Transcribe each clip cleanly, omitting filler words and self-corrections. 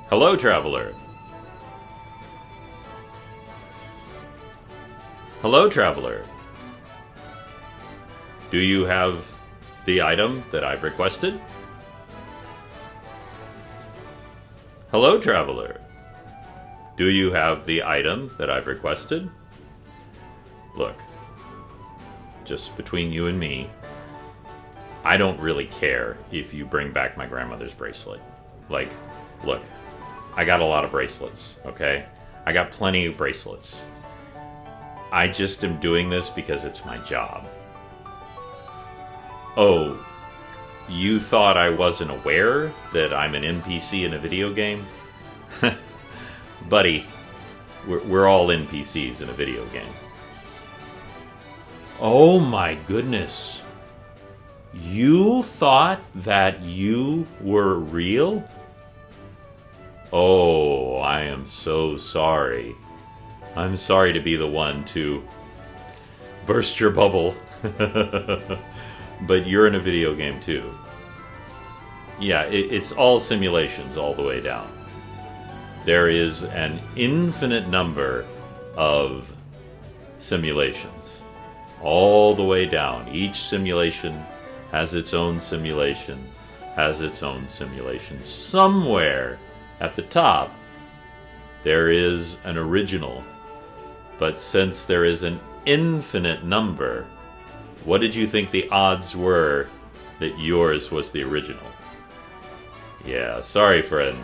Hello, traveler. Hello, traveler. Do you have the item that I've requested? Hello, traveler. Do you have the item that I've requested? Look, just between you and me, I don't really care if you bring back my grandmother's bracelet. Like, look, I got a lot of bracelets, okay? I got plenty of bracelets. I just am doing this because it's my job. Oh, you thought I wasn't aware that I'm an NPC in a video game? Buddy, we're all NPCs in a video game. Oh my goodness. You thought that you were real? Oh, I am so sorry. I'm sorry to be the one to burst your bubble. But you're in a video game too. Yeah, it's all simulations all the way down. There is an infinite number of simulations all the way down. Each simulation has its own simulation, has its own simulation. Somewhere at the top, there is an original. But since there is an infinite number, what did you think the odds were that yours was the original? Yeah, sorry, friend.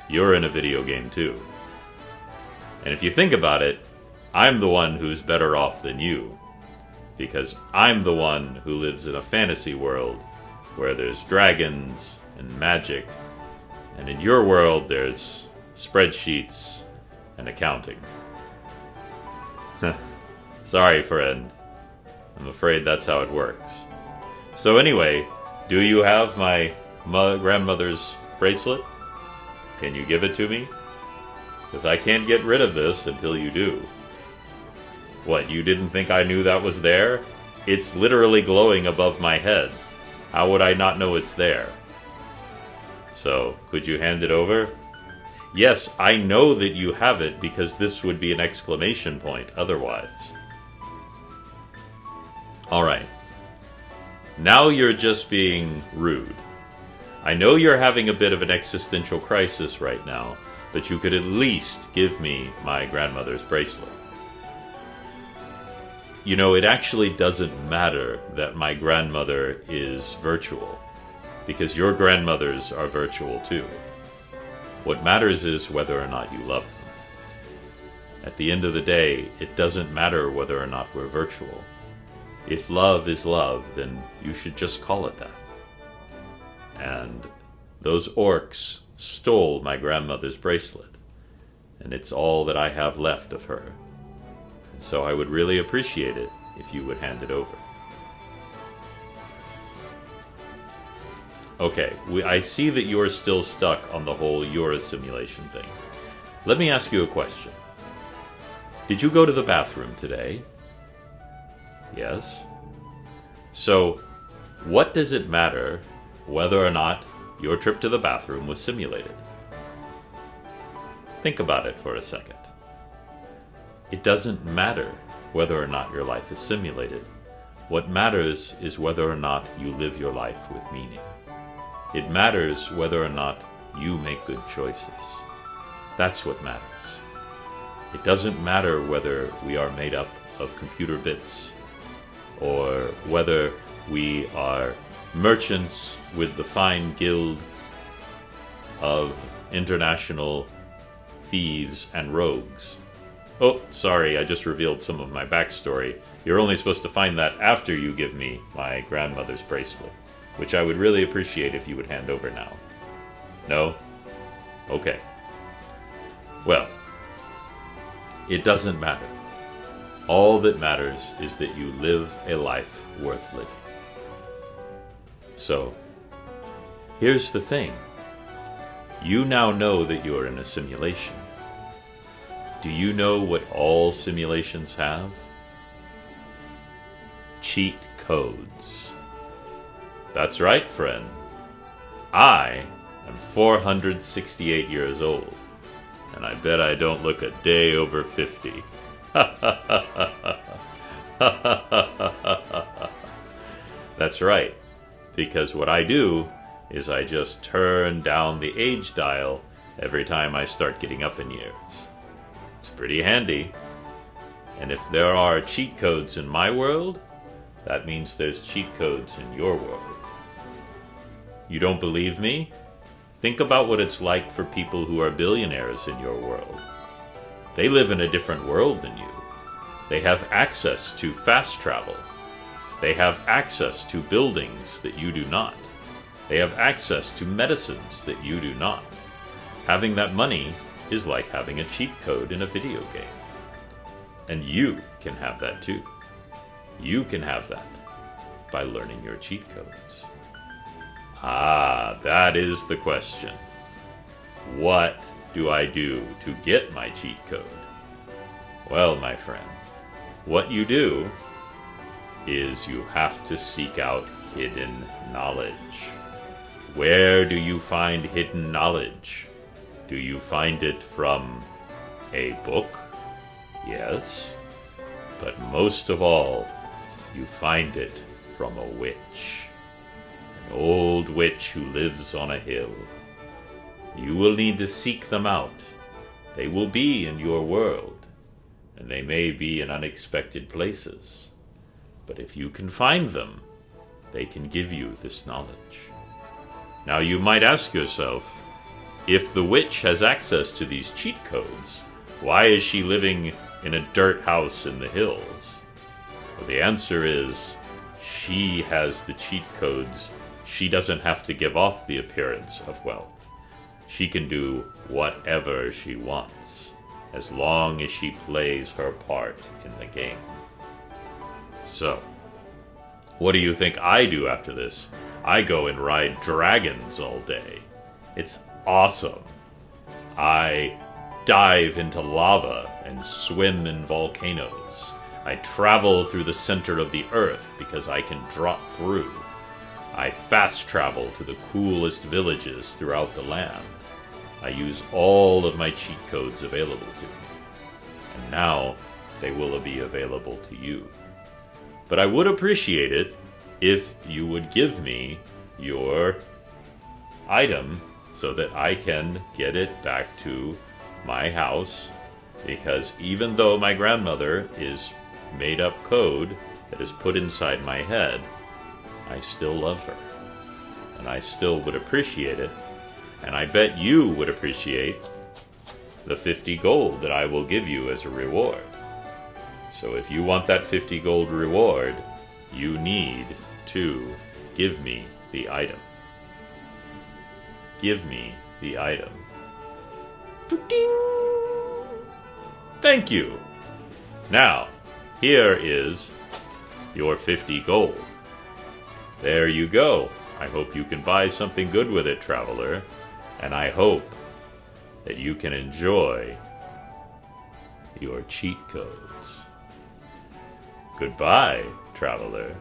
You're in a video game too. And if you think about it, I'm the one who's better off than you. Because I'm the one who lives in a fantasy world where there's dragons and magic. And in your world, there's spreadsheets and accounting. Sorry, friend. I'm afraid that's how it works. So anyway, do you have my grandmother's bracelet? Can you give it to me? Because I can't get rid of this until you do. What, you didn't think I knew that was there? It's literally glowing above my head. How would I not know it's there? So, could you hand it over? Yes, I know that you have it because this would be an exclamation point otherwise. Alright. Now you're just being rude. I know you're having a bit of an existential crisis right now, but you could at least give me my grandmother's bracelet. You know, it actually doesn't matter that my grandmother is virtual, because your grandmothers are virtual too. What matters is whether or not you love them. At the end of the day, it doesn't matter whether or not we're virtual. If love is love, then you should just call it that. And those orcs stole my grandmother's bracelet, and it's all that I have left of her. And so I would really appreciate it if you would hand it over. Okay, I see that you're still stuck on the whole you're a simulation thing. Let me ask you a question. Did you go to the bathroom today? Yes. So, what does it matter whether or not your trip to the bathroom was simulated? Think about it for a second. It doesn't matter whether or not your life is simulated. What matters is whether or not you live your life with meaning. It matters whether or not you make good choices. That's what matters. It doesn't matter whether we are made up of computer bits, or whether we are merchants with the fine guild of international thieves and rogues. Oh, sorry, I just revealed some of my backstory. You're only supposed to find that after you give me my grandmother's bracelet, which I would really appreciate if you would hand over now. No? Okay. Well, it doesn't matter. All that matters is that you live a life worth living. So, here's the thing. You now know that you're in a simulation. Do you know what all simulations have? Cheat codes. That's right, friend. I I'm 468 years old, and I bet I don't look a day over 50. That's right, because what I do is I just turn down the age dial every time I start getting up in years. It's pretty handy. And if there are cheat codes in my world, that means there's cheat codes in your world. You don't believe me? Think about what it's like for people who are billionaires in your world. They live in a different world than you. They have access to fast travel. They have access to buildings that you do not. They have access to medicines that you do not. Having that money is like having a cheat code in a video game. And you can have that too. You can have that by learning your cheat codes. Ah, that is the question. What do I do to get my cheat code? Well, my friend, what you do is you have to seek out hidden knowledge. Where do you find hidden knowledge? Do you find it from a book? Yes. But most of all, you find it from a witch. An old witch who lives on a hill. You will need to seek them out. They will be in your world, and they may be in unexpected places. But if you can find them, they can give you this knowledge. Now you might ask yourself, if the witch has access to these cheat codes, why is she living in a dirt house in the hills? Well, the answer is, she has the cheat codes. She doesn't have to give off the appearance of wealth. She can do whatever she wants, as long as she plays her part in the game. So, what do you think I do after this? I go and ride dragons all day. It's awesome. I dive into lava and swim in volcanoes. I travel through the center of the earth because I can drop through. I fast travel to the coolest villages throughout the land. I use all of my cheat codes available to me. And now they will be available to you. But I would appreciate it if you would give me your item so that I can get it back to my house, because even though my grandmother is made up code that is put inside my head, I still love her. And I still would appreciate it. And I bet you would appreciate the 50 gold that I will give you as a reward. So if you want that 50 gold reward, you need to give me the item. Give me the item. Thank you. Now, here is your 50 gold. There you go. I hope you can buy something good with it, traveler. And I hope that you can enjoy your cheat codes. Goodbye, traveler.